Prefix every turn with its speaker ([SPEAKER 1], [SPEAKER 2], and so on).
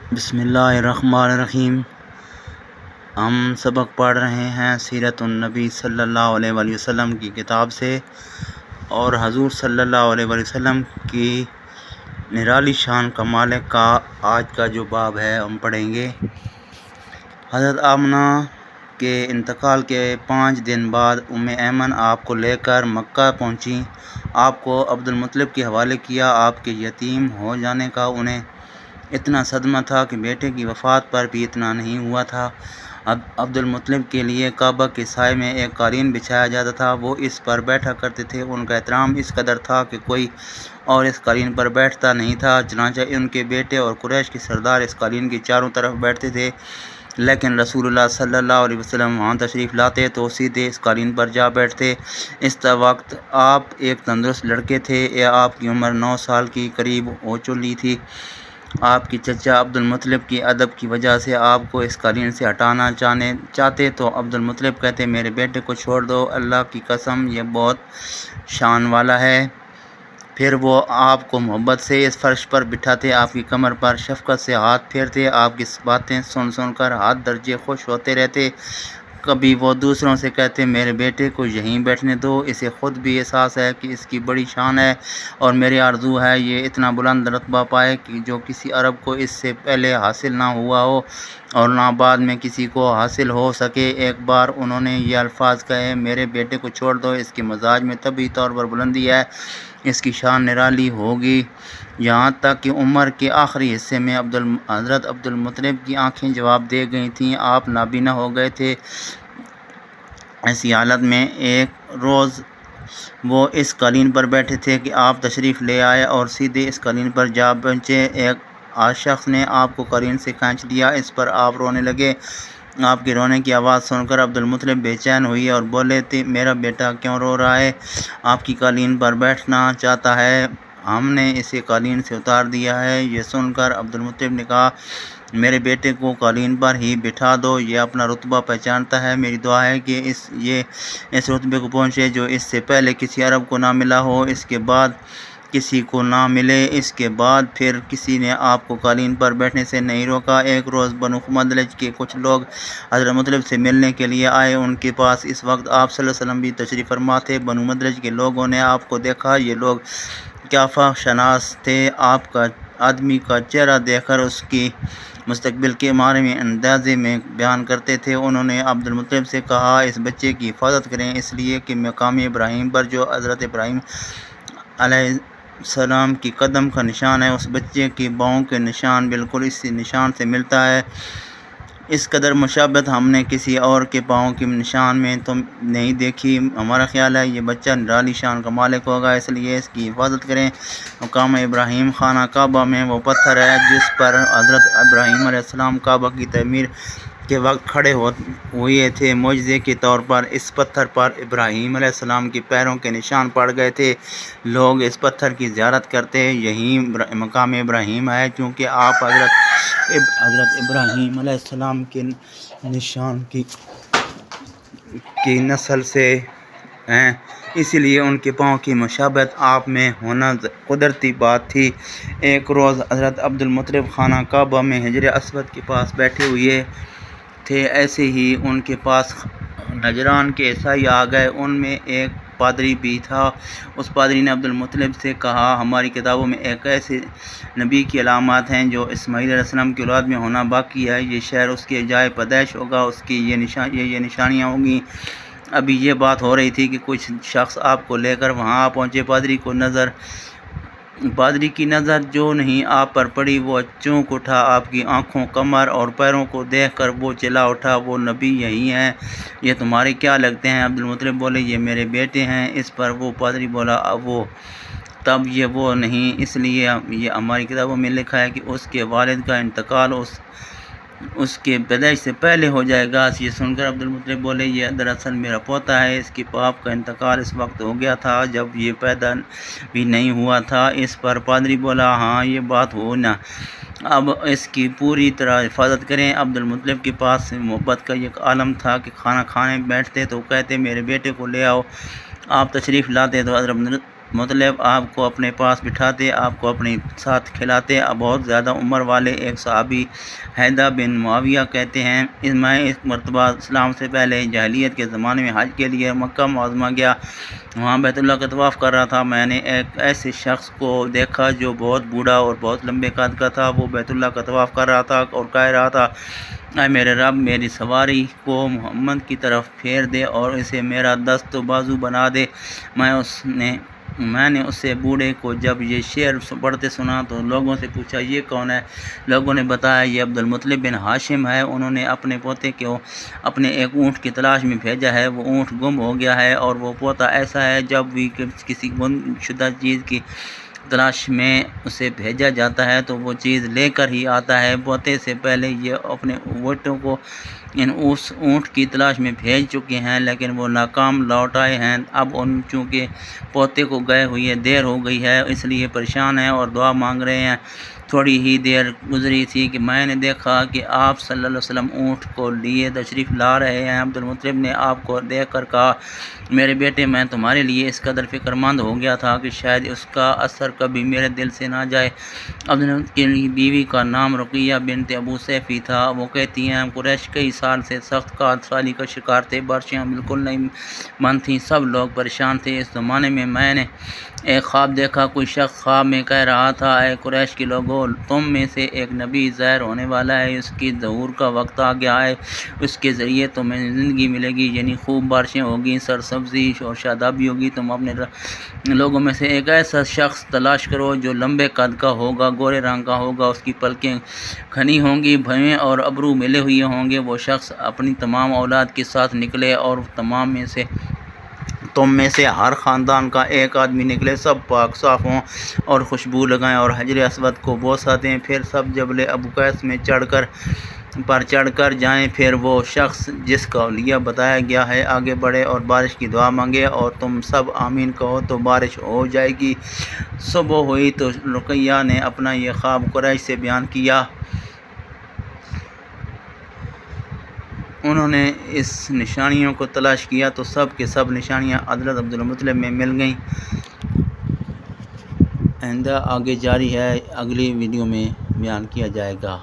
[SPEAKER 1] بسم اللہ الرحمن الرحیم۔ ہم سبق پڑھ رہے ہیں سیرت النبی صلی اللہ علیہ وآلہ وسلم کی کتاب سے، اور حضور صلی اللہ علیہ وآلہ وسلم کی نرالی شان کا مالک کا آج کا جو باب ہے ہم پڑھیں گے۔ حضرت آمنہ کے انتقال کے 5 دن بعد ام ایمن آپ کو لے کر مکہ پہنچیں۔ آپ کو عبد المطلب کے حوالے کیا۔ آپ کے یتیم ہو جانے کا انہیں اتنا صدمہ تھا کہ بیٹے کی وفات پر بھی اتنا نہیں ہوا تھا۔ عبد المطلب کے لیے کعبہ کے سائے میں ایک قالین بچھایا جاتا تھا، وہ اس پر بیٹھا کرتے تھے۔ ان کا احترام اس قدر تھا کہ کوئی اور اس قالین پر بیٹھتا نہیں تھا، چنانچہ ان کے بیٹے اور قریش کے سردار اس قالین کے چاروں طرف بیٹھتے تھے، لیکن رسول اللہ صلی اللہ علیہ وسلم وہاں تشریف لاتے تو سیدھے اس قالین پر جا بیٹھتے۔ اس وقت آپ ایک تندرست لڑکے تھے، آپ کی عمر 9 سال کی قریب ہو چلی تھی۔ آپ کی چچا عبد المطلب کی ادب کی وجہ سے آپ کو اس قالین سے ہٹانا چاہتے تو عبد المطلب کہتے میرے بیٹے کو چھوڑ دو، اللہ کی قسم یہ بہت شان والا ہے۔ پھر وہ آپ کو محبت سے اس فرش پر بٹھاتے، آپ کی کمر پر شفقت سے ہاتھ پھیرتے، آپ کی باتیں سن کر ہاتھ درجے خوش ہوتے رہتے۔ کبھی وہ دوسروں سے کہتے میرے بیٹے کو یہیں بیٹھنے دو، اسے خود بھی احساس ہے کہ اس کی بڑی شان ہے، اور میری آرزو ہے یہ اتنا بلند رتبہ پائے کہ جو کسی عرب کو اس سے پہلے حاصل نہ ہوا ہو اور نہ بعد میں کسی کو حاصل ہو سکے۔ ایک بار انہوں نے یہ الفاظ کہے میرے بیٹے کو چھوڑ دو، اس کے مزاج میں طبعی طور پر بلندی ہے، اس کی شان نرالی ہوگی۔ یہاں تک کہ عمر کے آخری حصے میں حضرت عبد المطلب کی آنکھیں جواب دے گئی تھیں، آپ نابینا ہو گئے تھے۔ ایسی حالت میں ایک روز وہ اس قالین پر بیٹھے تھے کہ آپ تشریف لے آئے اور سیدھے اس قالین پر جا پہنچے۔ ایک شخص نے آپ کو قالین سے کھینچ لیا، اس پر آپ رونے لگے۔ آپ کے رونے کی آواز سن کر عبد المطلب بے چین ہوئی اور بولے میرا بیٹا کیوں رو رہا ہے؟ آپ کی قالین پر بیٹھنا چاہتا ہے، ہم نے اسے قالین سے اتار دیا ہے۔ یہ سن کر عبد المطلب نے کہا میرے بیٹے کو قالین پر ہی بٹھا دو، یہ اپنا رتبہ پہچانتا ہے، میری دعا ہے کہ یہ اس رتبے کو پہنچے جو اس سے پہلے کسی عرب کو نہ ملا ہو، اس کے بعد کسی کو نہ ملے۔ اس کے بعد پھر کسی نے آپ کو قالین پر بیٹھنے سے نہیں روکا۔ ایک روز بنو مدلج کے کچھ لوگ حضرت مطلب سے ملنے کے لیے آئے، ان کے پاس اس وقت آپ صلی اللہ علیہ وسلم بھی تشریف فرما تھے۔ بنو مدلج کے لوگوں نے آپ کو دیکھا، یہ لوگ قیافہ شناس تھے، آپ کا آدمی کا چہرہ دیکھ کر اس کی مستقبل کے بارے میں اندازے میں بیان کرتے تھے۔ انہوں نے عبد المطلب سے کہا اس بچے کی حفاظت کریں، اس لیے کہ مقام ابراہیم پر جو حضرت ابراہیم علیہ السلام کی قدم کا نشان ہے، اس بچے کی پاؤں کے نشان بالکل اسی نشان سے ملتا ہے۔ اس قدر مشابہت ہم نے کسی اور کے پاؤں کے نشان میں تو نہیں دیکھی۔ ہمارا خیال ہے یہ بچہ نرالی شان کا مالک ہوگا، اس لیے اس کی حفاظت کریں۔ مقام ابراہیم خانہ کعبہ میں وہ پتھر ہے جس پر حضرت ابراہیم علیہ السلام کعبہ کی تعمیر کے وقت کھڑے ہوئے تھے۔ معجزے کے طور پر اس پتھر پر ابراہیم علیہ السلام کے پیروں کے نشان پڑ گئے تھے۔ لوگ اس پتھر کی زیارت کرتے، یہی مقام ابراہیم ہے، چونکہ آپ حضرت ابراہیم علیہ السلام کے نشان کی نسل سے ہیں، اسی لیے ان کے پاؤں کی مشابہت آپ میں ہونا قدرتی بات تھی۔ ایک روز حضرت عبد المطلب خانہ کعبہ میں حجر اسود کے پاس بیٹھے ہوئے تھے، ایسے ہی ان کے پاس نجران کے عیسائی آ گئے، ان میں ایک پادری بھی تھا۔ اس پادری نے عبد المطلب سے کہا ہماری کتابوں میں ایک ایسے نبی کی علامات ہیں جو اسماعیل علیہ السلام کی اولاد میں ہونا باقی ہے، یہ شہر اس کے جائے پیدائش ہوگا، اس کی یہ نشانیاں ہوں گی۔ ابھی یہ بات ہو رہی تھی کہ کچھ شخص آپ کو لے کر وہاں آ پہنچے۔ پادری کی نظر جو نہیں آپ پر پڑی، وہ چونک اٹھا، آپ کی آنکھوں، کمر اور پیروں کو دیکھ کر وہ چلا اٹھا وہ نبی یہی ہیں، یہ تمہارے کیا لگتے ہیں؟ عبد المطلب بولے یہ میرے بیٹے ہیں۔ اس پر وہ پادری بولا تب یہ وہ نہیں، اس لیے یہ ہماری کتابوں میں لکھا ہے کہ اس کے والد کا انتقال اس کے پیدائش سے پہلے ہو جائے گا۔ یہ سن کر عبد المطلب بولے یہ دراصل میرا پوتا ہے، اس کے باپ کا انتقال اس وقت ہو گیا تھا جب یہ پیدا بھی نہیں ہوا تھا۔ اس پر پادری بولا ہاں یہ بات ہو نا، اب اس کی پوری طرح حفاظت کریں۔ عبد المطلب کے پاس محبت کا یہ عالم تھا کہ کھانا کھانے بیٹھتے تو کہتے میرے بیٹے کو لے آؤ۔ آپ تشریف لاتے تو حضرت مطلب آپ کو اپنے پاس بٹھاتے، آپ کو اپنے ساتھ کھلاتے۔ بہت زیادہ عمر والے ایک صحابی حیدہ بن معاویہ کہتے ہیں، میں اس مرتبہ اسلام سے پہلے جاہلیت کے زمانے میں حج کے لیے مکہ معظمہ گیا، وہاں بیت اللہ کا طواف کر رہا تھا۔ میں نے ایک ایسے شخص کو دیکھا جو بہت بوڑھا اور بہت لمبے قد کا تھا، وہ بیت اللہ کا طواف کر رہا تھا اور کہہ رہا تھا، اے میرے رب، میری سواری کو محمد کی طرف پھیر دے اور اسے میرا دست و بازو بنا دے۔ میں نے اس سے بوڑھے کو جب یہ شعر پڑھتے سنا تو لوگوں سے پوچھا، یہ کون ہے؟ لوگوں نے بتایا، یہ عبدالمطلب بن ہاشم ہے، انہوں نے اپنے پوتے کو اپنے ایک اونٹ کی تلاش میں بھیجا ہے، وہ اونٹ گم ہو گیا ہے، اور وہ پوتا ایسا ہے جب بھی کسی گم شدہ چیز کی تلاش میں اسے بھیجا جاتا ہے تو وہ چیز لے کر ہی آتا ہے۔ پوتے سے پہلے یہ اپنے بیٹوں کو اس اونٹ کی تلاش میں بھیج چکے ہیں، لیکن وہ ناکام لوٹ آئے ہیں۔ اب چونکہ پوتے کو گئے ہوئے دیر ہو گئی ہے، اس لیے پریشان ہیں اور دعا مانگ رہے ہیں۔ تھوڑی ہی دیر گزری تھی کہ میں نے دیکھا کہ آپ صلی اللہ علیہ وسلم اونٹ کو لیے تشریف لا رہے ہیں۔ عبدالمطلب نے آپ کو دیکھ کر کہا، میرے بیٹے، میں تمہارے لیے اس قدر فکر مند ہو گیا تھا کہ شاید اس کا اثر کبھی میرے دل سے نہ جائے۔ عبدالمطلب کی بیوی کا نام رقیہ بنت ابو سیفی تھا۔ وہ کہتی ہیں، قریش کئی سال سے سخت قحط سالی کا شکار تھے، بارشیں بالکل نہیں بند تھیں، سب لوگ پریشان تھے۔ اس زمانے میں نے ایک خواب دیکھا، کوئی شخص خواب میں کہہ رہا تھا، اے قریش کے لوگوں، تم میں سے ایک نبی ظاہر ہونے والا ہے، اس کی ظہور کا وقت آ گیا ہے، اس کے ذریعے تمہیں زندگی ملے گی، یعنی خوب بارشیں ہوگی، سرسبزی اور شادابی ہوگی۔ تم اپنے لوگوں میں سے ایک ایسا شخص تلاش کرو جو لمبے قد کا ہوگا، گورے رنگ کا ہوگا، اس کی پلکیں گھنی ہوں گی، بھویں اور ابرو ملے ہوئے ہوں گے۔ وہ شخص اپنی تمام اولاد کے ساتھ نکلے اور تم میں سے ہر خاندان کا ایک آدمی نکلے، سب پاک صاف ہوں اور خوشبو لگائیں اور حجر اسود کو بوسہ دیں، پھر سب جبل ابو قیس میں چڑھ کر جائیں۔ پھر وہ شخص جس کا لیہ بتایا گیا ہے آگے بڑھے اور بارش کی دعا مانگے، اور تم سب آمین کہو تو بارش ہو جائے گی۔ صبح ہوئی تو رقیہ نے اپنا یہ خواب قریش سے بیان کیا۔ انہوں نے اس نشانیوں کو تلاش کیا تو سب کے سب نشانیاں حضرت عبدالمطلب میں مل گئیں۔ آئندہ آگے جاری ہے، اگلی ویڈیو میں بیان کیا جائے گا۔